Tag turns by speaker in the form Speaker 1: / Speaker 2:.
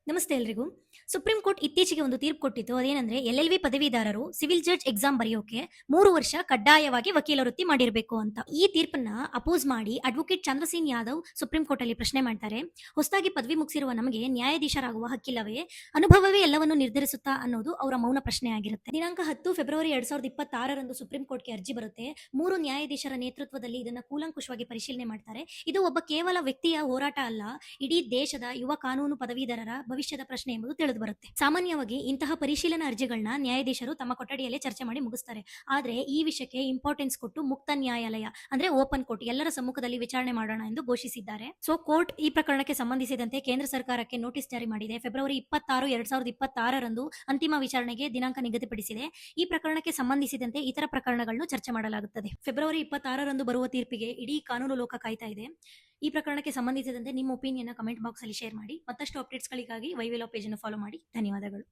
Speaker 1: ನಮಸ್ತೆ ಎಲ್ರಿಗೂ. Supreme court ಇತ್ತೀಚೆಗೆ ಒಂದು ತೀರ್ಪು ಕೊಟ್ಟಿತ್ತು. ಅದೇನಂದ್ರೆ LLB ಪದವೀಧರರು ಸಿವಿಲ್ ಜಡ್ಜ್ ಎಕ್ಸಾಮ್ ಬರೆಯೋಕೆ 3 ವರ್ಷ ಕಡ್ಡಾಯವಾಗಿ ವಕೀಲ ವೃತ್ತಿ ಮಾಡಿರಬೇಕು ಅಂತ. ಈ ತೀರ್ಪನ್ನ ಅಪೋಸ್ ಮಾಡಿ advocate Chandrasen Yadav supreme court ಅಲ್ಲಿ ಪ್ರಶ್ನೆ ಮಾಡ್ತಾರೆ. ಹೊಸದಾಗಿ ಪದವಿ ಮುಗಿಸಿರುವ ನಮಗೆ ನ್ಯಾಯಾಧೀಶರಾಗುವ ಹಕ್ಕಿಲ್ಲವೇ? ಅನುಭವವೇ ಎಲ್ಲವನ್ನು ನಿರ್ಧರಿಸುತ್ತಾ ಅನ್ನೋದು ಅವರ ಮೌನ ಪ್ರಶ್ನೆ ಆಗಿರುತ್ತೆ. ದಿನಾಂಕ 10 ಫೆಬ್ರವರಿ 2026ರಂದು ಸುಪ್ರೀಂ ಕೋರ್ಟ್ಗೆ ಅರ್ಜಿ ಬರುತ್ತೆ. 3 ನ್ಯಾಯಾಧೀಶರ ನೇತೃತ್ವದಲ್ಲಿ ಇದನ್ನ ಕೂಲಂಕುಷವಾಗಿ ಪರಿಶೀಲನೆ ಮಾಡ್ತಾರೆ. ಇದು ಒಬ್ಬ ಕೇವಲ ವ್ಯಕ್ತಿಯ ಹೋರಾಟ ಅಲ್ಲ, ಇಡೀ ದೇಶದ ಯುವ ಕಾನೂನು ಪದವೀಧರರ ಭವಿಷ್ಯದ ಪ್ರಶ್ನೆ ಎಂಬುದು ತಿಳಿದು ಬರುತ್ತೆ. ಸಾಮಾನ್ಯವಾಗಿ ಇಂತಹ ಪರಿಶೀಲನಾ ಅರ್ಜಿಗಳನ್ನ ನ್ಯಾಯಾಧೀಶರು ತಮ್ಮ ಕೊಠಡಿಯಲ್ಲೇ ಚರ್ಚೆ ಮಾಡಿ ಮುಗಿಸ್ತಾರೆ. ಆದ್ರೆ ಈ ವಿಷಯಕ್ಕೆ ಇಂಪಾರ್ಟೆನ್ಸ್ ಕೊಟ್ಟು ಮುಕ್ತ ನ್ಯಾಯಾಲಯ ಅಂದ್ರೆ ಓಪನ್ ಕೋರ್ಟ್ ಎಲ್ಲರ ಸಮ್ಮುಖದಲ್ಲಿ ವಿಚಾರಣೆ ಮಾಡೋಣ ಎಂದು ಘೋಷಿಸಿದ್ದಾರೆ. ಸೊ ಕೋರ್ಟ್ ಈ ಪ್ರಕರಣಕ್ಕೆ ಸಂಬಂಧಿಸಿದಂತೆ ಕೇಂದ್ರ ಸರ್ಕಾರಕ್ಕೆ ನೋಟಿಸ್ ಜಾರಿ ಮಾಡಿದೆ. ಫೆಬ್ರವರಿ 26, 2026ರಂದು ಅಂತಿಮ ವಿಚಾರಣೆಗೆ ದಿನಾಂಕ ನಿಗದಿಪಡಿಸಿದೆ. ಈ ಪ್ರಕರಣಕ್ಕೆ ಸಂಬಂಧಿಸಿದಂತೆ ಇತರ ಪ್ರಕರಣಗಳನ್ನು ಚರ್ಚೆ ಮಾಡಲಾಗುತ್ತದೆ. ಫೆಬ್ರವರಿ 26ರಂದು ಬರುವ ತೀರ್ಪಿಗೆ ಇಡೀ ಕಾನೂನು ಲೋಕ ಕಾಯ್ತಾ ಇದೆ. ಈ ಪ್ರಕರಣಕ್ಕೆ ಸಂಬಂಧಿಸಿದಂತೆ ನಿಮ್ಮ ಒಪಿನಿಯನ್ ಕಮೆಂಟ್ ಬಾಕ್ಸ್ ಅಲ್ಲಿ ಶೇರ್ ಮಾಡಿ. ಮತ್ತಷ್ಟು ಅಪ್ಡೇಟ್ಸ್ಗಳಿಗಾಗಿ ವೈವಿಲೋ ಪೇಜ್ ಅನ್ನು ಫಾಲೋ ಮಾಡಿ. ಧನ್ಯವಾದಗಳು.